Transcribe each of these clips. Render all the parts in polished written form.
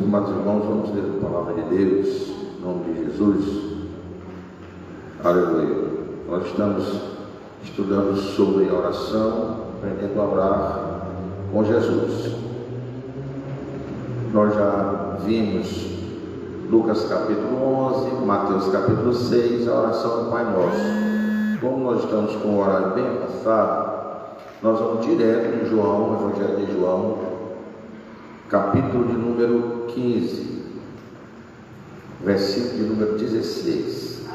amados irmãos, vamos ler a palavra de Deus, em nome de Jesus. Aleluia. Nós estamos estudando sobre a oração, aprendendo a orar com Jesus. Nós já vimos Lucas capítulo 11, Mateus capítulo 6, a oração do Pai Nosso. Como nós estamos com o horário bem avançado, nós vamos direto em João, Evangelho de João, capítulo de número 15, versículo de número 16.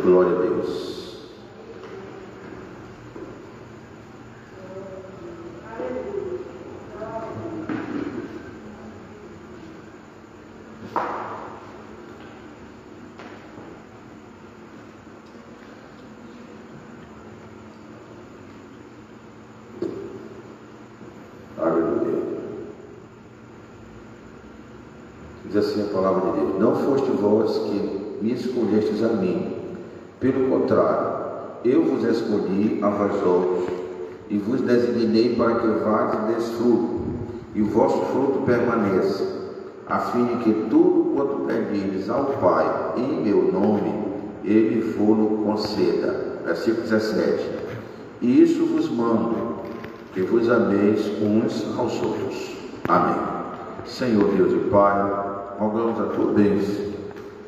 Glória a Deus. Diz assim a palavra de Deus: não foste vós que me escolhestes a mim, pelo contrário, eu vos escolhi a vós outros, e vos designei para que vades e deis fruto, e o vosso fruto permaneça, a fim de que tudo quanto pedires ao Pai em meu nome, Ele vos conceda. Versículo 17: e isso vos mando, que vos ameis uns aos outros. Amém. Senhor Deus e Pai, rogamos a tua bênção,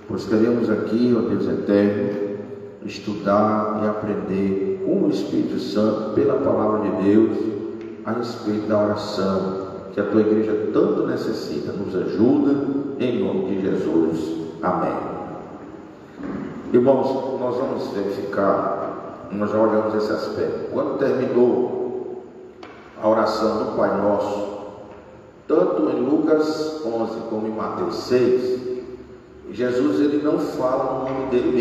pois queremos aqui, ó Deus eterno, estudar e aprender com o Espírito Santo, pela palavra de Deus, a respeito da oração que a tua igreja tanto necessita. Nos ajuda, em nome de Jesus. Amém. Irmãos, nós vamos verificar, nós já olhamos esse aspecto. Quando terminou a oração do Pai Nosso, tanto em Lucas 11 como em Mateus 6, Jesus ele não fala no nome dele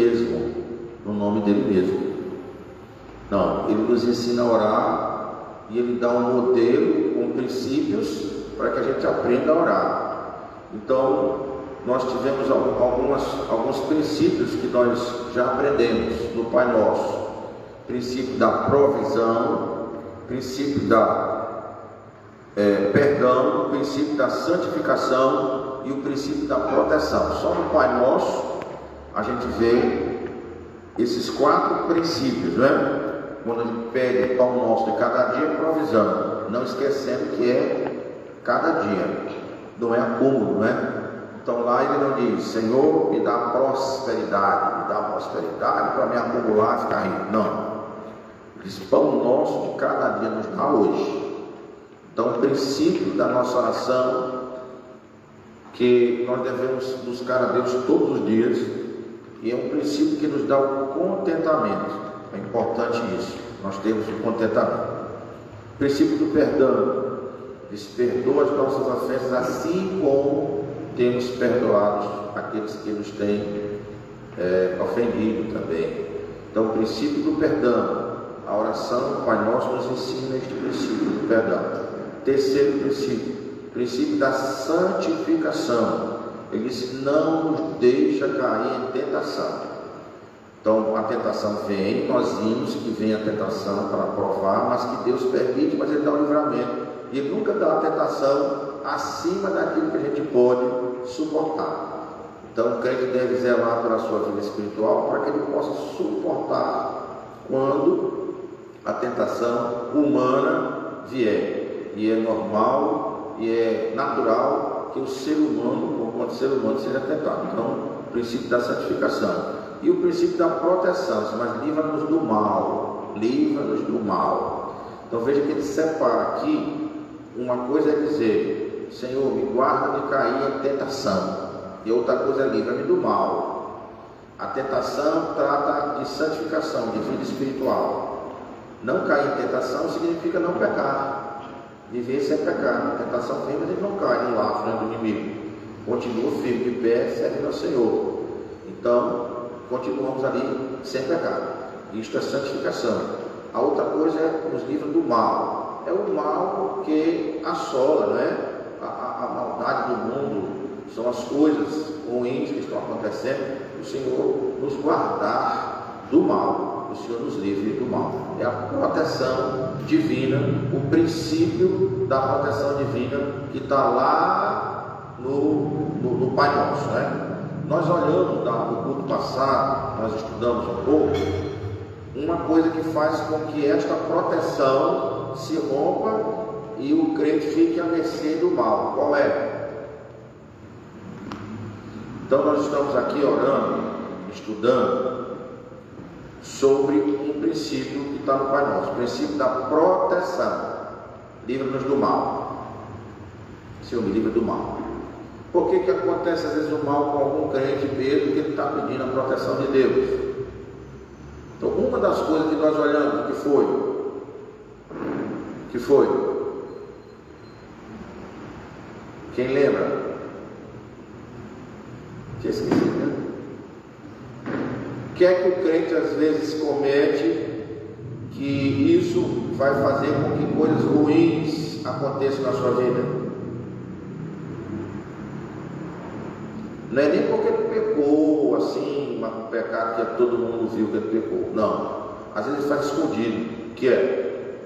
mesmo, não, ele nos ensina a orar e ele dá um modelo com princípios para que a gente aprenda a orar. Então nós tivemos alguns princípios que nós já aprendemos no Pai Nosso: princípio da provisão, princípio da perdão, o princípio da santificação e o princípio da proteção. Só no Pai Nosso a gente vê esses 4 princípios, né? Quando a gente pede o pão nosso de cada dia, provisão, não esquecendo que é cada dia, não é acúmulo, né? Então lá ele não diz: Senhor, me dá prosperidade para me acumular e ficar rico. Não, diz: pão nosso de cada dia nos dá hoje. Então, o princípio da nossa oração, que nós devemos buscar a Deus todos os dias, e é um princípio que nos dá o contentamento. É importante isso, nós temos o contentamento. O princípio do perdão, diz: perdoa as nossas ofensas, assim como temos perdoado aqueles que nos têm ofendido também. Então, o princípio do perdão, a oração do Pai Nosso nos ensina este princípio do perdão. Terceiro princípio da santificação. Ele diz: não nos deixa cair em tentação. Então a tentação vem, nós vimos que vem a tentação para provar, mas que Deus permite, mas Ele dá o livramento. E Ele nunca dá a tentação acima daquilo que a gente pode suportar. Então o crente deve zelar pela sua vida espiritual para que ele possa suportar quando a tentação humana vier. E é normal e é natural que o ser humano, enquanto ser humano, seja tentado. Então, o princípio da santificação e o princípio da proteção, mas livra-nos do mal, Então veja que ele separa aqui. Uma coisa é dizer: Senhor, me guarda de cair em tentação, e outra coisa é: livra-me do mal. A tentação trata de santificação, de vida espiritual. Não cair em tentação significa não pecar. Viver sem pecar. A tentação vem, mas ele não cai no laço, né, do inimigo. Continua firme de pé, servindo ao Senhor. Então, continuamos ali sem pecar. Isto é santificação. A outra coisa é nos livra do mal. É o mal que assola, né? A maldade do mundo, são as coisas ruins que estão acontecendo. O Senhor nos guardar do mal. mal, o Senhor nos livre do mal. É a proteção divina, o princípio da proteção divina que está lá no Pai Nosso, né? Nós olhamos no culto passado, nós estudamos um pouco, uma coisa que faz com que esta proteção se rompa e o crente fique à mercê do mal. Qual é? Então nós estamos aqui orando, estudando sobre um princípio que está no Pai Nosso, o princípio da proteção. Livra-nos do mal. Senhor, me livra do mal. Por que acontece às vezes o mal com algum crente mesmo que ele está pedindo a proteção de Deus? Então, uma das coisas que nós olhamos, que foi? Quem lembra? Tinha esquecido, né? O que é que o crente às vezes comete que isso vai fazer com que coisas ruins aconteçam na sua vida? Não é nem porque ele pecou, assim, um pecado que todo mundo viu que ele pecou. Não. Às vezes ele faz escondido. O que é?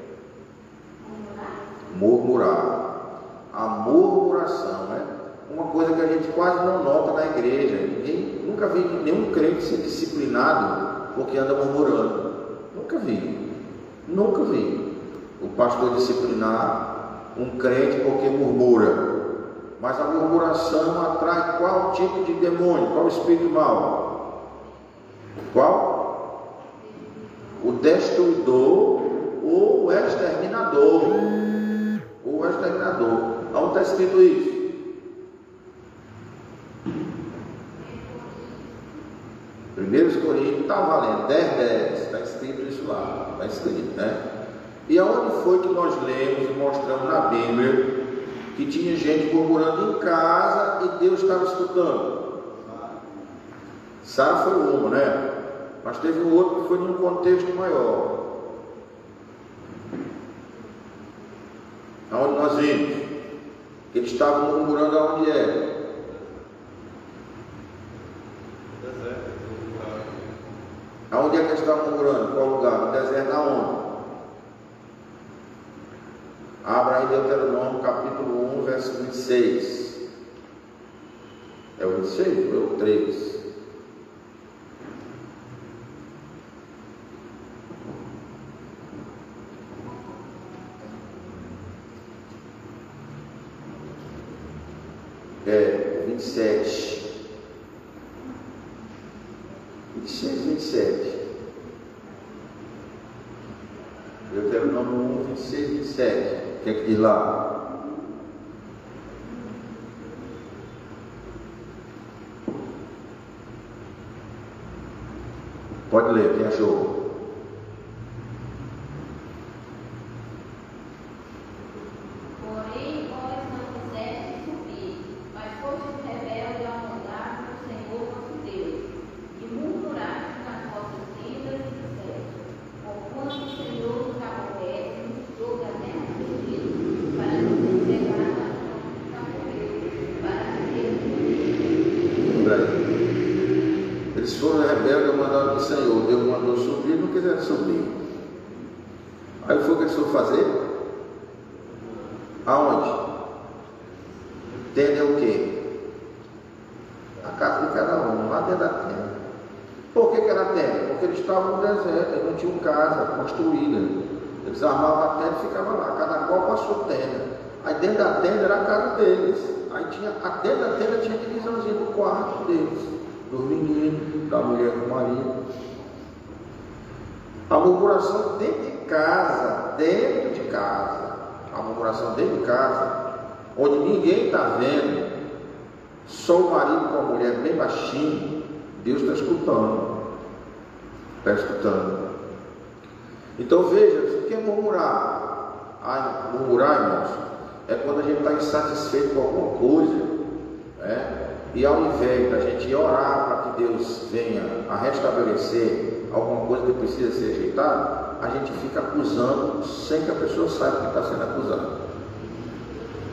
Murmurar. A murmuração, né? Uma coisa que a gente quase não nota na igreja. Nunca vi nenhum crente ser disciplinado porque anda murmurando. Nunca vi. Nunca vi o pastor disciplinar um crente porque murmura. Mas a murmuração atrai qual tipo de demônio? Qual espírito mau? Qual? O destruidor ou o exterminador. O exterminador. Onde está escrito isso? Primeiros Coríntios, está valendo, 10:10, está escrito isso lá, está escrito, né? E aonde foi que nós lemos e mostramos na Bíblia que tinha gente murmurando em casa e Deus estava escutando? Sara foi uma, né? Mas teve um outro que foi num contexto maior. Aonde nós vimos que eles estavam murmurando aonde era? Aonde é que eles estavam murmurando? Qual lugar? No deserto, aonde? Abra aí Deuteronômio capítulo 1, verso 26. É o 26 ou é o 3? É, 27. 26, 27. Deuteronômio 1, 26, 27. O que é que diz lá? Pode ler, quem achou? Porém, vós não quisestes subir, mas fostes rebelde ao mandar do Senhor vosso Deus, e murmurastes nas vossas tendas e disseste: porquanto o Senhor nos aborrece, nos trouxe a terra do Egito, para nos entregar nas mãos da pobreza, para viver. Eles foram rebeldes ao mandado do Senhor. Deus mandou subir e não quiseram subir. Aí foi o que eles foram fazer? Aonde? Tenda é o quê? A casa de cada um, lá dentro da tenda. Por que era tenda? Porque eles estavam no deserto, eles não tinham casa construída. Eles armavam a tenda e ficavam lá, cada qual com a sua tenda. Aí dentro da tenda era a casa deles. Aí dentro da tenda tinha divisãozinha do quarto deles, dos meninos, da mulher com o marido. A murmuração dentro de casa, a murmuração dentro de casa, onde ninguém está vendo, só o marido com a mulher bem baixinho, Deus está escutando. Está escutando. Então veja, o que é murmurar? Murmurar, irmãos, é quando a gente está insatisfeito com alguma coisa, né? E ao invés da gente orar para que Deus venha a restabelecer alguma coisa que precisa ser ajeitada, a gente fica acusando sem que a pessoa saiba que está sendo acusada.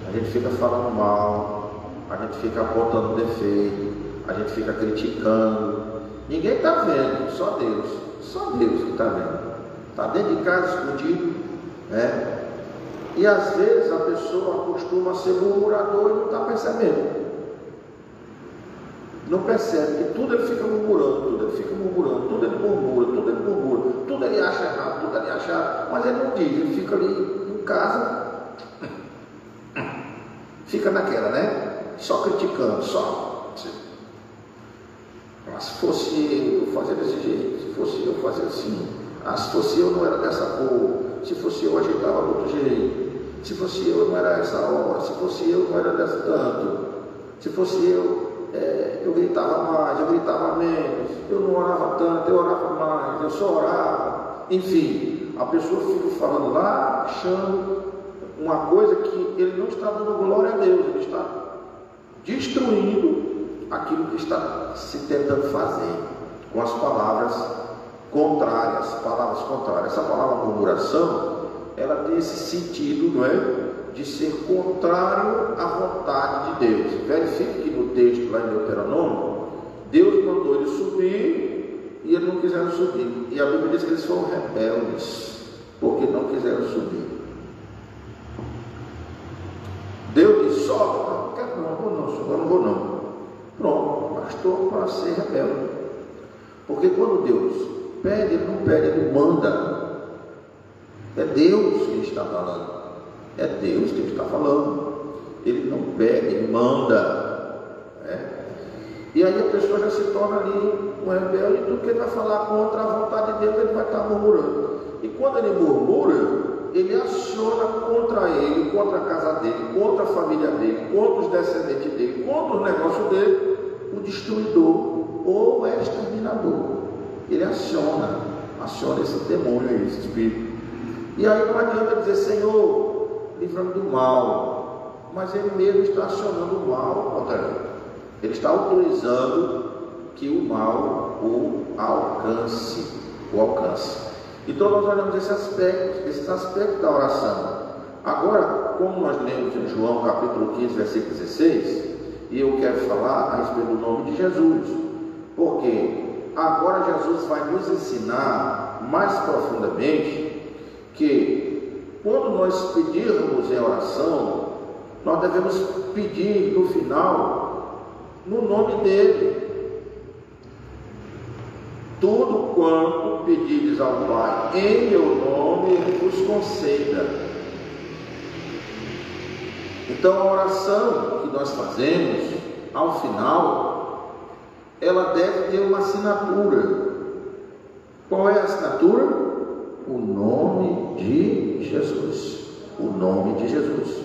A gente fica falando mal, a gente fica apontando defeito, a gente fica criticando. Ninguém está vendo, só Deus. Só Deus que está vendo. Está dentro de casa, escondido, né? E às vezes a pessoa costuma ser murmurador e não está percebendo. Não percebe que tudo ele fica murmurando, tudo ele fica murmurando, tudo ele murmura, tudo ele murmura, tudo ele acha errado, tudo ele acha errado, mas ele não diz, ele fica ali em casa, fica naquela, né? Só criticando, só. Mas se fosse eu fazer desse jeito, se fosse eu fazer assim, se fosse eu não era dessa cor, se fosse eu ajeitava do outro jeito, se fosse eu não era essa hora, se fosse eu não era desse tanto, se fosse eu gritava mais, eu gritava menos, eu não orava tanto, eu orava mais, eu só orava. Enfim, a pessoa fica falando lá, achando uma coisa que ele não está dando glória a Deus, ele está destruindo aquilo que está se tentando fazer com as palavras contrárias, Essa palavra murmuração, ela tem esse sentido, não é? De ser contrário à vontade de Deus. Verifique que no texto lá em Deuteronômio, Deus mandou eles subir e eles não quiseram subir. E a Bíblia diz que eles foram rebeldes, porque não quiseram subir. Deus disse: sobe, não quero não, vou não, eu não vou não. Pronto, bastou para ser rebelde. Porque quando Deus pede, ele não pede, ele manda. É Deus que está falando. É Deus que está falando. Ele não pede, ele manda. E aí a pessoa já se torna ali um rebelde, e tudo que ele vai falar contra a vontade de Deus, ele vai estar murmurando. E quando ele murmura, ele aciona contra ele, contra a casa dele, contra a família dele, contra os descendentes dele, contra os negócios dele, o destruidor ou o exterminador. Ele aciona esse demônio, esse espírito. E aí não adianta dizer: Senhor, livra-me do mal, mas ele mesmo está acionando o mal contra ele. Ele está autorizando que o mal o alcance. Então nós olhamos esses aspectos da oração. Agora, como nós lemos em João capítulo 15, versículo 16, e eu quero falar a respeito do nome de Jesus, porque agora Jesus vai nos ensinar mais profundamente que quando nós pedirmos em oração, nós devemos pedir no final no nome dele. Tudo quanto pedires ao Pai em meu nome, ele vos conceda. Então a oração que nós fazemos, ao final, ela deve ter uma assinatura. Qual é a assinatura? O nome de Jesus. O nome de Jesus.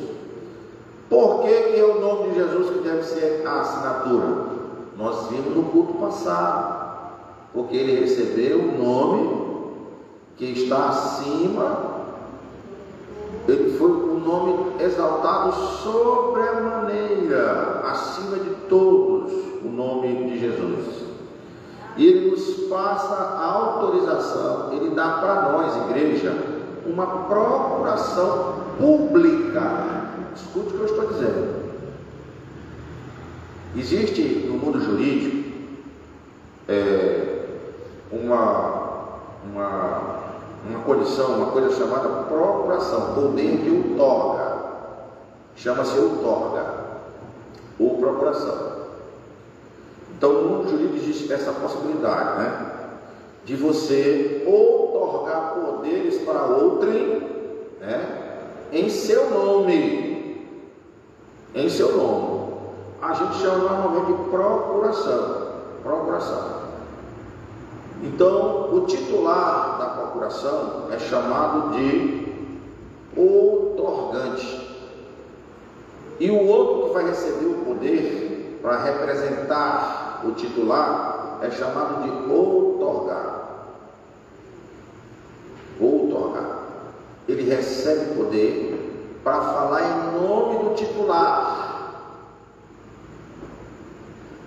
Por que é o nome de Jesus que deve ser a assinatura? Nós vimos no culto passado. Porque ele recebeu o nome que está acima, ele foi um nome exaltado sobremaneira, acima de todos, o nome de Jesus. E ele nos passa a autorização, ele dá para nós, igreja, uma procuração pública. Escute o que eu estou dizendo. Existe no mundo jurídico uma condição, uma coisa chamada procuração, poder de outorga, chama-se outorga ou procuração. Então no mundo jurídico existe essa possibilidade, né, de você outorgar poderes para outrem, né, em seu nome, a gente chama normalmente de procuração. Então, o titular da procuração é chamado de outorgante. E o outro que vai receber o poder para representar o titular é chamado de outorgar. Ele recebe poder para falar em nome do titular.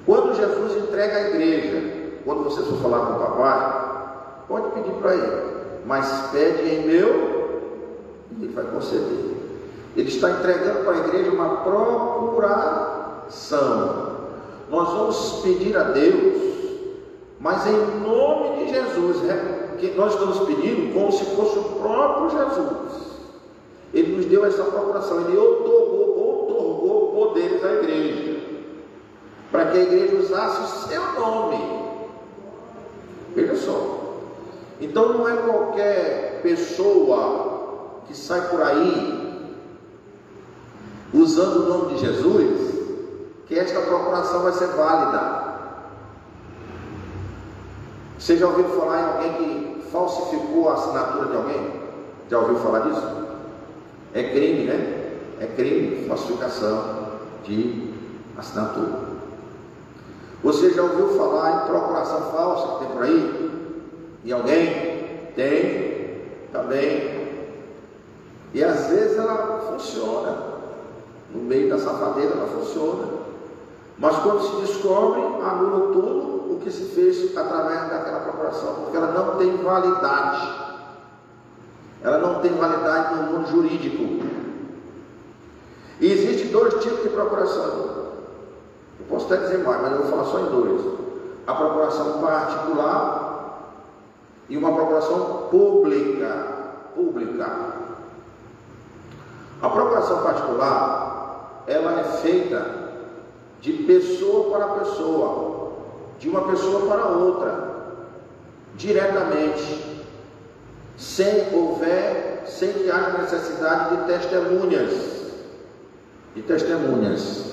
Quando Jesus entrega a igreja, quando você for falar com o papai, pode pedir para ele, mas pede em meu, e ele vai conceder. Ele está entregando para a igreja uma procuração. Nós vamos pedir a Deus, mas em nome de Jesus, que nós estamos pedindo como se fosse o próprio Jesus. Ele nos deu essa procuração, ele otorgou poderes à igreja, para que a igreja usasse o seu nome. Veja só. Então não é qualquer pessoa que sai por aí usando o nome de Jesus que esta procuração vai ser válida. Você já ouviu falar em alguém que falsificou a assinatura de alguém? Já ouviu falar disso? É crime, né? É crime, falsificação de assinatura. Você já ouviu falar em procuração falsa que tem por aí? E alguém? Tem também. E às vezes ela funciona. No meio da safadeza ela funciona. Mas quando se descobre, anula tudo o que se fez através daquela procuração, porque ela não tem validade. Ela não tem validade no mundo jurídico. E existem dois tipos de procuração. Eu posso até dizer mais, mas eu vou falar só em dois: a procuração particular e uma procuração pública. A procuração particular, ela é feita de pessoa para pessoa, de uma pessoa para outra, diretamente, sem que haja necessidade de testemunhas.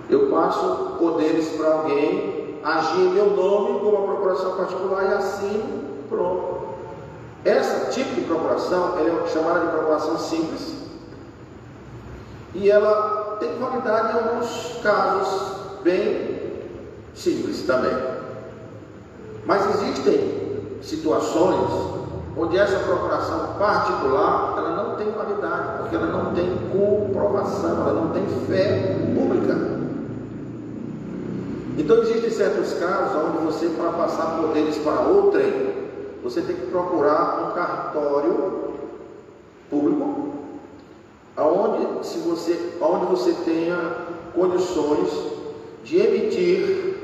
Eu passo poderes para alguém, agir em meu nome com uma procuração particular e assim, pronto. Esse tipo de procuração, ela é chamada de procuração simples, e ela tem validade em alguns casos bem simples também. Mas existem situações onde essa procuração particular, ela não tem validade, porque ela não tem comprovação, ela não tem fé pública. Então existem certos casos onde você, para passar poderes para outrem, você tem que procurar um cartório público, onde você tenha condições de emitir,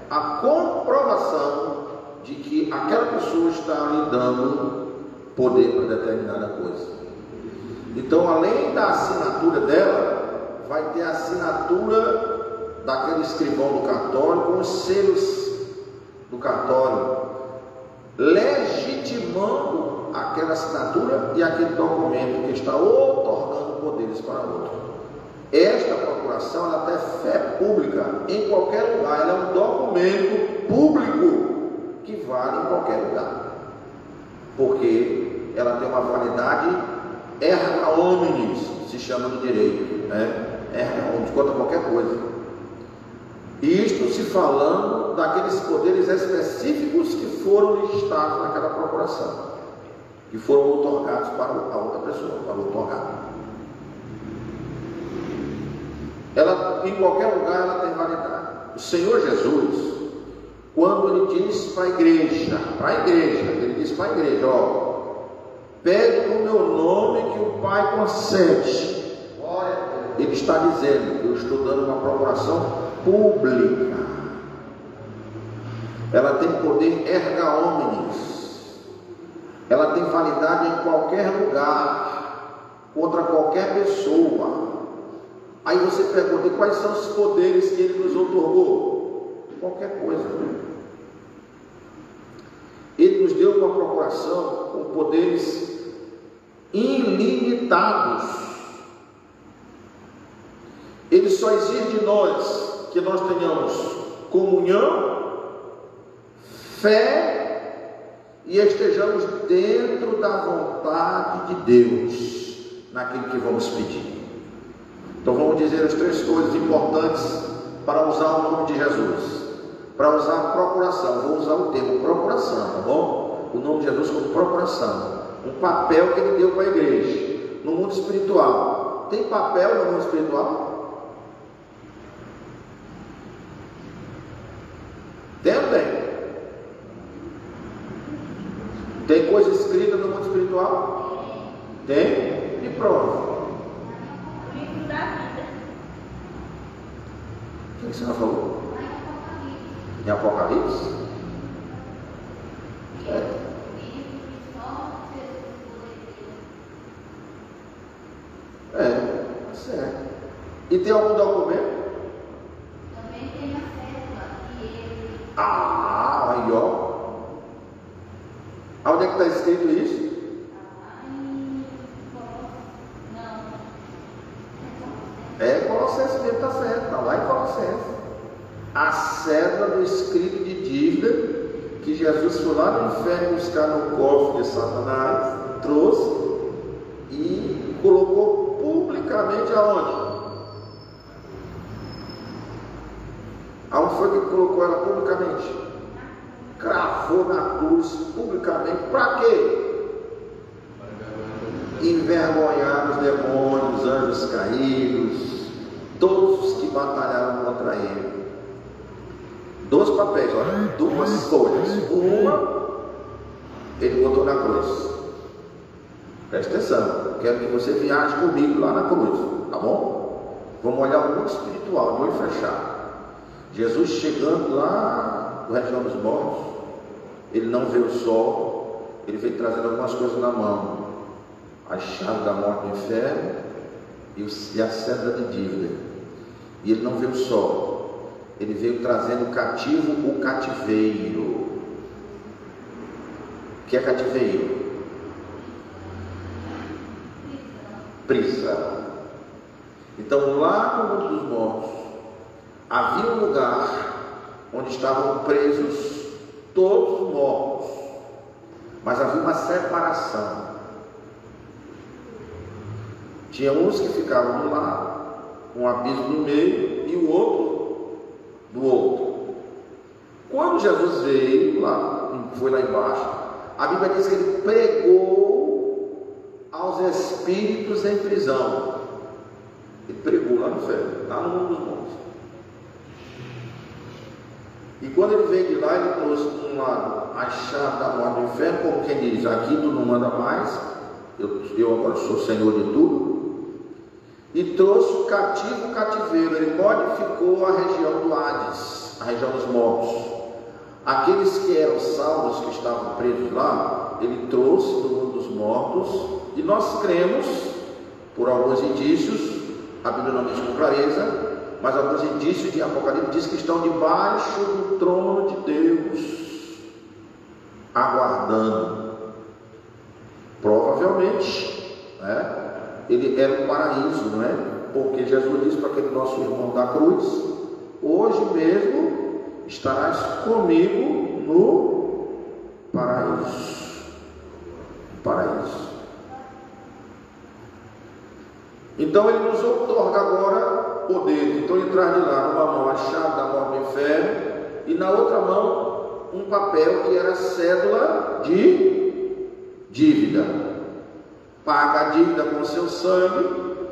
a comprovação de que aquela pessoa está lhe dando poder para determinada coisa. Então, além da assinatura dela, vai ter a assinatura daquele escrivão do cartório, com os selos do cartório, legitimando aquela assinatura e aquele documento que está outorgando poderes para outro. Esta procuração, ela tem fé pública em qualquer lugar, ela é um documento público que vale em qualquer lugar, porque ela tem uma validade erga omnes, se chama no direito, erga omnes, contra qualquer coisa. Isto se falando daqueles poderes específicos que foram listados naquela procuração, que foram outorgados para a outra pessoa, para o outorgado. Ela, em qualquer lugar, ela tem validade. O Senhor Jesus, quando Ele diz para a igreja, Ele diz para a igreja, pegue no meu nome que o Pai concede. Ele está dizendo, eu estou dando uma procuração pública. Ela tem poder erga omnes. Ela tem validade em qualquer lugar, contra qualquer pessoa. Aí você pergunta, quais são os poderes que Ele nos outorgou? Qualquer coisa. Ele nos deu uma procuração com poderes ilimitados. Ele só exige de nós que nós tenhamos comunhão, fé e estejamos dentro da vontade de Deus naquilo que vamos pedir. Então vamos dizer as três coisas importantes para usar o nome de Jesus. Para usar a procuração, vou usar o termo procuração, tá bom? O nome de Jesus como procuração, um papel que Ele deu para a igreja. No mundo espiritual, tem papel no mundo espiritual? Tem ou tem? Tem coisa escrita no mundo espiritual? Tem? Me prova. O livro da vida. O que você não falou? Em Apocalipse? Certo. E tem algum documento? Também tem uma cédula que ele... Aí ó. Onde é que está escrito isso? Colossenses mesmo, está certo, está lá em Colossenses. A cédula do escrito de dívida que Jesus foi lá no inferno buscar no cofre de Satanás, trouxe e colocou publicamente aonde? Aonde foi que colocou ela publicamente? Cravou na cruz publicamente. Para quê? Envergonhar os demônios, os anjos caídos, todos os que batalharam contra ele. 2 papéis, olha, 2 folhas. Uma, ele botou na cruz. Presta atenção, quero que você viaje comigo lá na cruz, tá bom? Vamos olhar o mundo espiritual, de olho fechado. Jesus chegando lá na região dos mortos, ele não vê o sol, ele veio trazendo algumas coisas na mão. A chave da morte do inferno e a cédula de dívida. E ele não vê o sol, ele veio trazendo cativo o cativeiro. O que é cativeiro? Prisão. Então lá no mundo dos mortos havia um lugar onde estavam presos todos os mortos, mas havia uma separação. Tinha uns que ficavam do lado, um abismo no meio e o outro do outro. Quando Jesus veio lá, foi lá embaixo, a Bíblia diz que ele pregou aos espíritos em prisão. Ele pregou lá no inferno, lá no mundo dos mortos. E quando ele veio de lá, ele trouxe de um lado a chave da morte do inferno, como quem diz, aqui tu não manda mais, eu agora sou senhor de tudo. E trouxe o cativo o cativeiro. Ele modificou a região do Hades, a região dos mortos. Aqueles que eram salvos, que estavam presos lá, ele trouxe do mundo dos mortos. E nós cremos, por alguns indícios, a Bíblia não diz com clareza, mas alguns indícios de Apocalipse diz que estão debaixo do trono de Deus, aguardando. Provavelmente, né? Ele era um paraíso, não é? Porque Jesus disse para aquele nosso irmão da cruz: hoje mesmo estarás comigo no paraíso. Paraíso. Então ele nos outorga agora poder. Então ele traz de lá numa mão a chave da morte do inferno e na outra mão um papel que era cédula de dívida. Paga a dívida com seu sangue,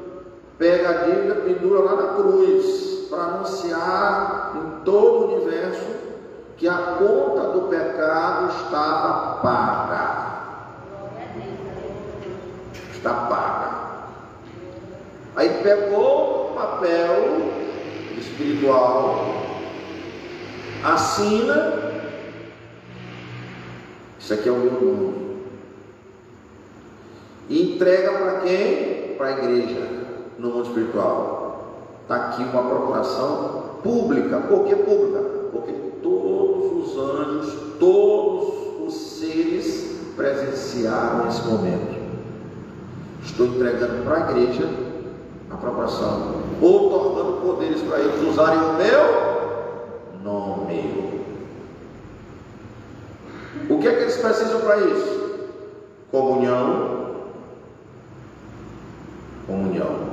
pega a dívida, pendura lá na cruz, para anunciar em todo o universo que a conta do pecado estava paga. Está paga. Aí pegou o papel espiritual, assina, isso aqui é o meu nome. E entrega para quem? Para a igreja, no mundo espiritual. Está aqui uma procuração pública. Por que pública? Porque todos os anjos, todos os seres presenciaram esse momento. Estou entregando para a igreja a procuração, outorgando poderes para eles usarem o meu nome. O que é que eles precisam para isso? Comunhão. Comunhão,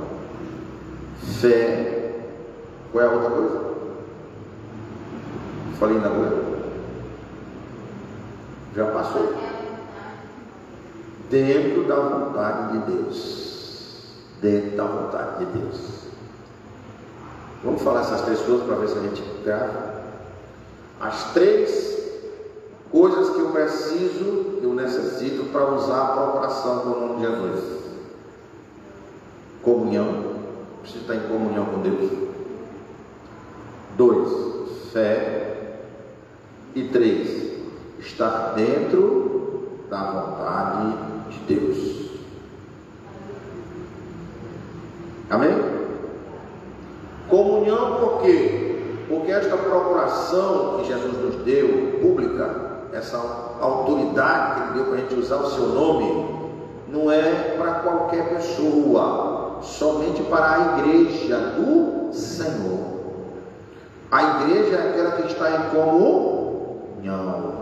fé. Qual é a outra coisa? Falei na coisa? Já passou. Dentro da vontade de Deus. Dentro da vontade de Deus. Vamos falar essas 3 coisas para ver se a gente grava. As 3 coisas que eu preciso, que eu necessito para usar a procuração do nome de Jesus. Comunhão, preciso estar em comunhão com Deus. 2, fé. E 3, estar dentro da vontade de Deus. Amém? Comunhão por quê? Porque esta procuração que Jesus nos deu, pública, essa autoridade que Ele deu para a gente usar o seu nome, não é para qualquer pessoa, somente para a igreja do Senhor. A igreja é aquela que está em comunhão.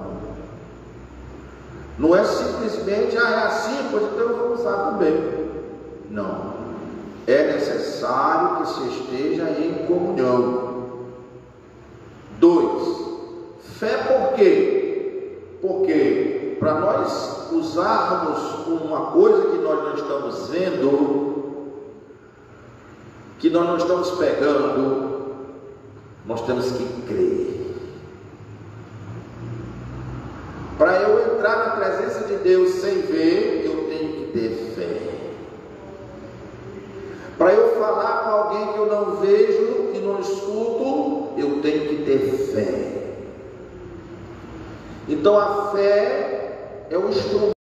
Não é simplesmente, é assim, pois então eu vou usar também. Não. É necessário que se esteja em comunhão. 2. Fé por quê? Porque para nós usarmos uma coisa que nós não estamos vendo, que nós não estamos pegando, nós temos que crer. Para eu entrar na presença de Deus sem ver, eu tenho que ter fé. Para eu falar com alguém que eu não vejo, que não escuto, eu tenho que ter fé. Então a fé é o instrumento